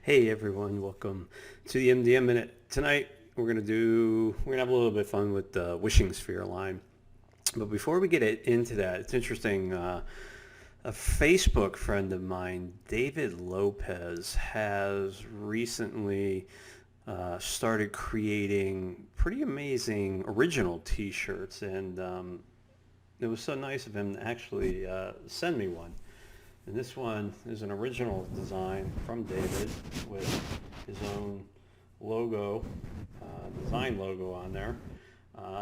Hey everyone, welcome to the MDM Minute. Tonight we're gonna have a little bit of fun with the wishing sphere line. But before we get into that, it's interesting. A Facebook friend of mine, David Lopez, has recently started creating pretty amazing original T-shirts, and it was so nice of him to actually send me one. And this one is an original design from David with his own logo, design logo on there.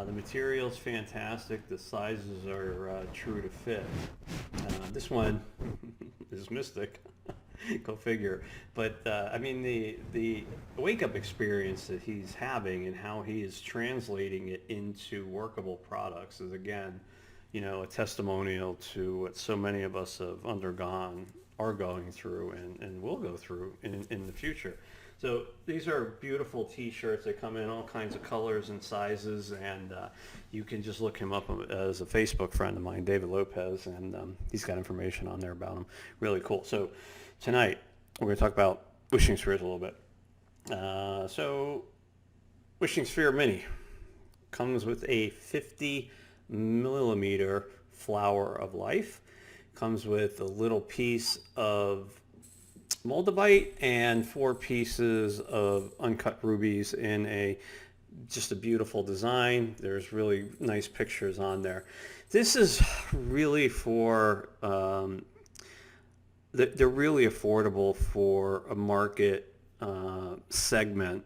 The material's fantastic. The sizes are true to fit. This one is Mystic. Go figure. But I mean, the wake-up experience that he's having and how he is translating it into workable products is, again, a testimonial to what so many of us have undergone, are going through, and will go through in the future. So these are beautiful T-shirts. They come in all kinds of colors and sizes, and you can just look him up as a Facebook friend of mine, David Lopez, and he's got information on there about him. Really cool. So tonight we're going to talk about Wishing Spheres a little bit. So Wishing Sphere Mini comes with a 50 millimeter flower of life. Comes with a little piece of moldavite and 4 pieces of uncut rubies in just a beautiful design. There's really nice pictures on there. This is really for they're really affordable for a market segment.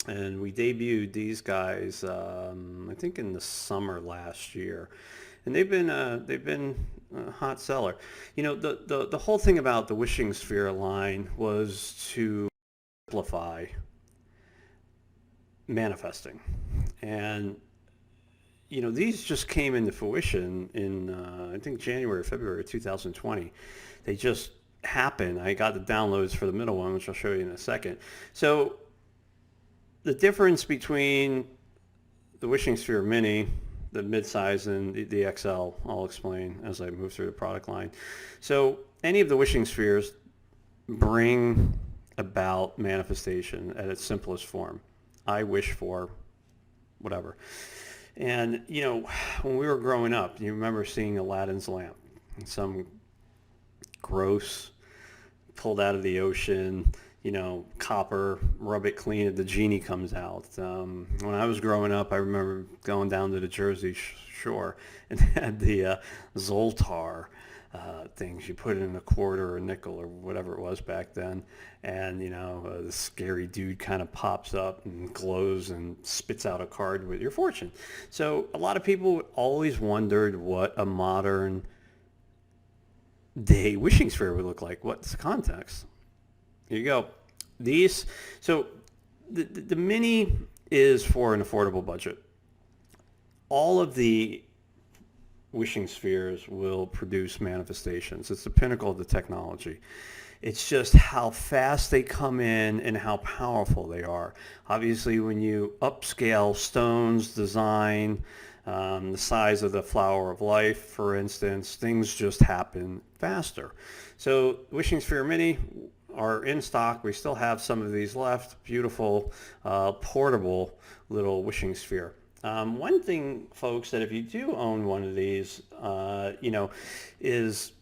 And we debuted these guys, I think, in the summer last year, and they've been a hot seller. The whole thing about the Wishing Sphere line was to simplify manifesting, and these just came into fruition in I think January or February of 2020. They just happened. I got the downloads for the middle one, which I'll show you in a second. So the difference between the Wishing Sphere Mini, the midsize, and the XL, I'll explain as I move through the product line. So any of the Wishing Spheres bring about manifestation at its simplest form. I wish for whatever. And, when we were growing up, you remember seeing Aladdin's lamp. Some gross, pulled out of the ocean, copper, rub it clean, and the genie comes out. When I was growing up, I remember going down to the Jersey shore and had the Zoltar things. You put it in a quarter or a nickel or whatever it was back then, and the scary dude kind of pops up and glows and spits out a card with your fortune. So a lot of people always wondered what a modern day Wishing Sphere would look like. What's the context? Here you go. So the Mini is for an affordable budget. All of the Wishing Spheres will produce manifestations. It's the pinnacle of the technology. It's just how fast they come in and how powerful they are. Obviously, when you upscale stones, design, the size of the flower of life, for instance, things just happen faster. So Wishing Sphere Mini are in stock. We still have some of these left. Beautiful, portable little Wishing Sphere. One thing, folks, that if you do own one of these, is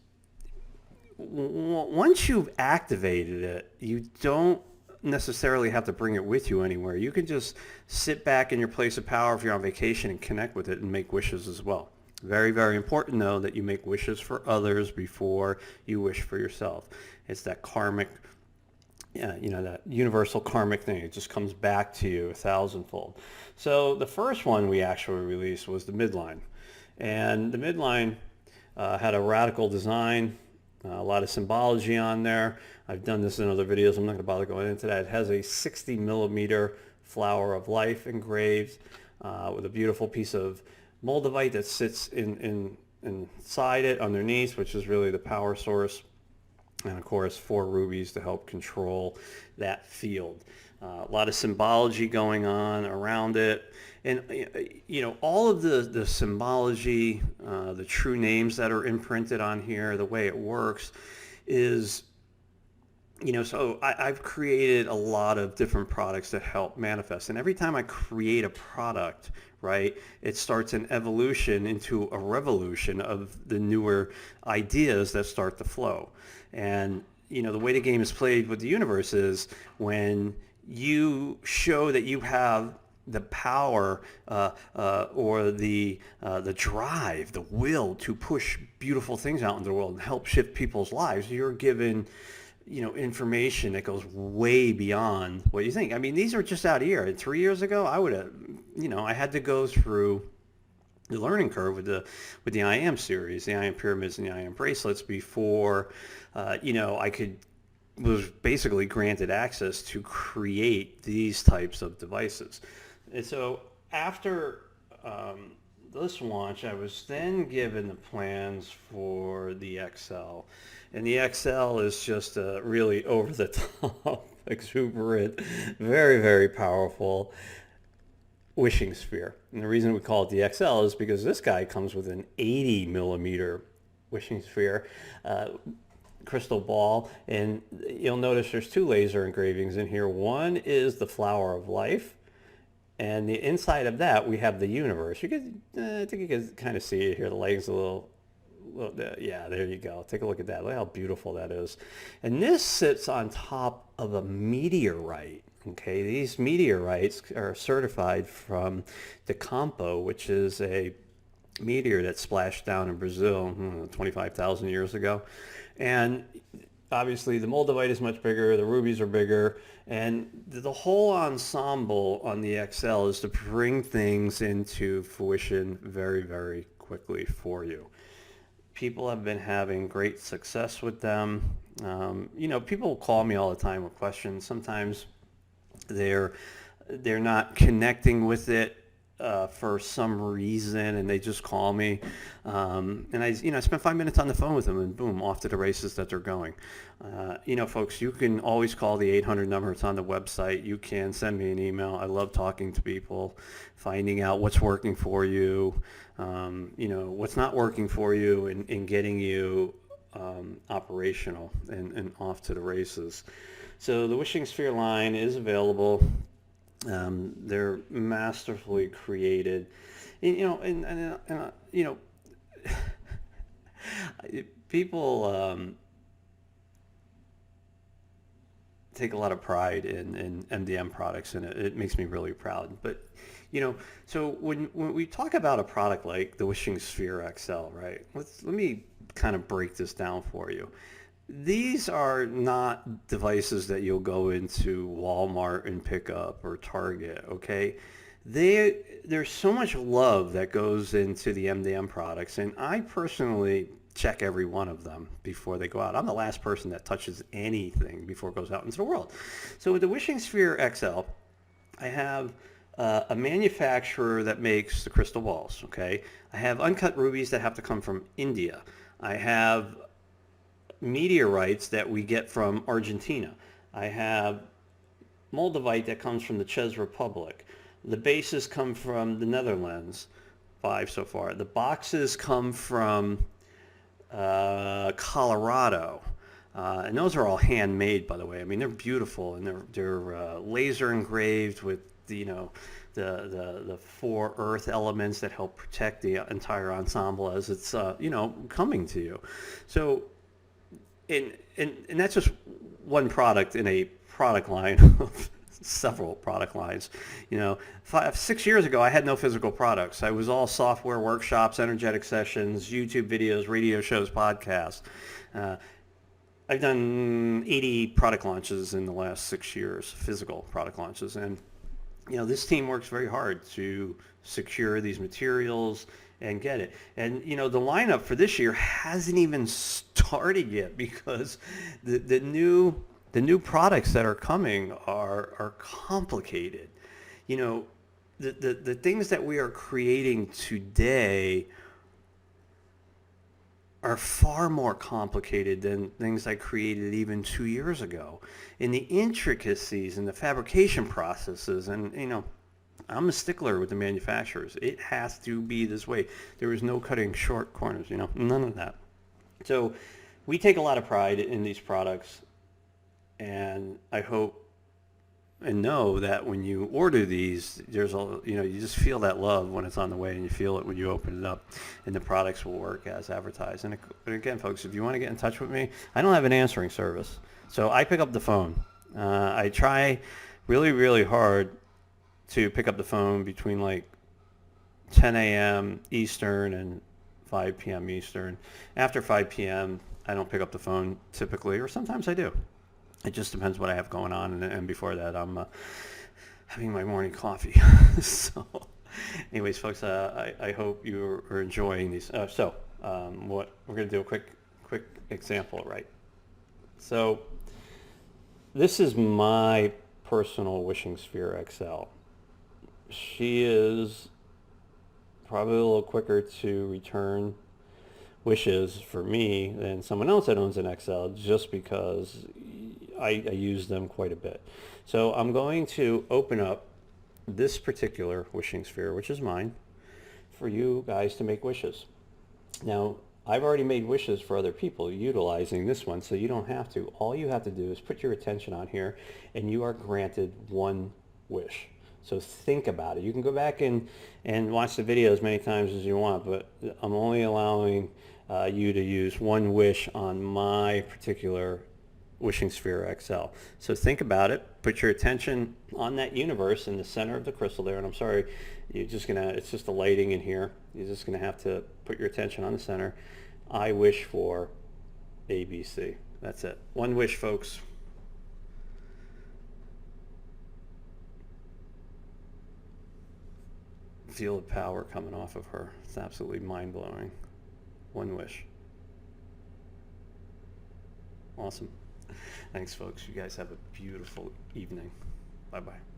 once you've activated it, you don't necessarily have to bring it with you anywhere. You can just sit back in your place of power if you're on vacation and connect with it and make wishes as well. Very, very important, though, that you make wishes for others before you wish for yourself. It's that karmic, that universal karmic thing. It just comes back to you 1,000-fold. So the first one we actually released was the midline. And the midline had a radical design, a lot of symbology on there. I've done this in other videos. I'm not going to bother going into that. It has a 60 millimeter flower of life engraved with a beautiful piece of moldavite that sits inside it underneath, which is really the power source. And of course, 4 rubies to help control that field. A lot of symbology going on around it. And, all of the symbology, the true names that are imprinted on here, the way it works is So I've created a lot of different products that help manifest. And every time I create a product, right, it starts an evolution into a revolution of the newer ideas that start to flow. And, the way the game is played with the universe is when you show that you have the power or the drive, the will to push beautiful things out in the world and help shift people's lives, you're given information that goes way beyond what you think. I mean, these are just out here. And 3 years ago, I would have, I had to go through the learning curve with the I Am series, the I Am pyramids and the I Am bracelets before, I was basically granted access to create these types of devices. And so after this launch, I was then given the plans for the XL. And the XL is just a really over the top, exuberant, very, very powerful wishing sphere. And the reason we call it the XL is because this guy comes with an 80 millimeter wishing sphere crystal ball. And you'll notice there's two laser engravings in here. One is the flower of life. And the inside of that, we have the universe. You could, I think you can kind of see it here. The legs a little, yeah, there you go. Take a look at that. Look how beautiful that is. And this sits on top of a meteorite. Okay, these meteorites are certified from the Campo, which is a meteor that splashed down in Brazil 25,000 years ago. And obviously the moldavite is much bigger, the rubies are bigger, and the whole ensemble on the XL is to bring things into fruition very, very quickly for you. People have been having great success with them. People call me all the time with questions. Sometimes they're not connecting with it for some reason, and they just call me, and I spend 5 minutes on the phone with them, and boom, off to the races that they're going. Folks, you can always call the 800 number. It's on the website. You can send me an email. I love talking to people, finding out what's working for you, what's not working for you, and getting you operational and off to the races. So the Wishing Sphere line is available. They're masterfully created, people take a lot of pride in MDM products, and it makes me really proud. But so when we talk about a product like the Wishing Sphere XL, right? Let me kind of break this down for you. These are not devices that you'll go into Walmart and pick up or Target, okay? There's so much love that goes into the MDM products, and I personally check every one of them before they go out. I'm the last person that touches anything before it goes out into the world. So with the Wishing Sphere XL, I have a manufacturer that makes the crystal balls, okay? I have uncut rubies that have to come from India. I have meteorites that we get from Argentina. I have moldavite that comes from the Czech Republic. The bases come from the Netherlands, 5 so far. The boxes come from Colorado. And those are all handmade, by the way. I mean, they're beautiful, and they're laser engraved with the 4 earth elements that help protect the entire ensemble as it's coming to you. So and that's just one product in a product line of several product lines. 6 years ago, I had no physical products. I was all software workshops, energetic sessions, YouTube videos, radio shows, podcasts. I've done 80 product launches in the last 6 years, physical product launches. And, this team works very hard to secure these materials and get it. And, the lineup for this year hasn't even started yet because the new products that are coming are complicated. The things that we are creating today are far more complicated than things I created even 2 years ago. In the intricacies and the fabrication processes, and I'm a stickler with the manufacturers. It has to be this way. There is no cutting short corners, none of that. So we take a lot of pride in these products, And I hope and know that when you order these, there's a, you just feel that love when it's on the way, and you feel it when you open it up, and the products will work as advertised. And again, folks, if you want to get in touch with me, I don't have an answering service, so I pick up the phone. I try really, really hard to pick up the phone between like 10 a.m. Eastern and 5 p.m. Eastern. After 5 p.m., I don't pick up the phone typically, or sometimes I do. It just depends what I have going on, and before that, I'm having my morning coffee. So, anyways, folks, I hope you are enjoying these. What we're going to do a quick example, right? So, this is my personal wishing sphere XL. She is probably a little quicker to return wishes for me than someone else that owns an XL, just because I use them quite a bit. So I'm going to open up this particular wishing sphere, which is mine, for you guys to make wishes. Now, I've already made wishes for other people utilizing this one, so you don't have to. All you have to do is put your attention on here, and you are granted one wish. So think about it. You can go back and watch the video as many times as you want, but I'm only allowing you to use one wish on my particular wishing sphere XL. So think about it. Put your attention on that universe in the center of the crystal there. And I'm sorry, it's just the lighting in here. You're just gonna have to put your attention on the center. I wish for ABC. That's it. One wish, folks. Feel the power coming off of her. It's absolutely mind-blowing. One wish. Awesome. Thanks, folks. You guys have a beautiful evening. Bye-bye.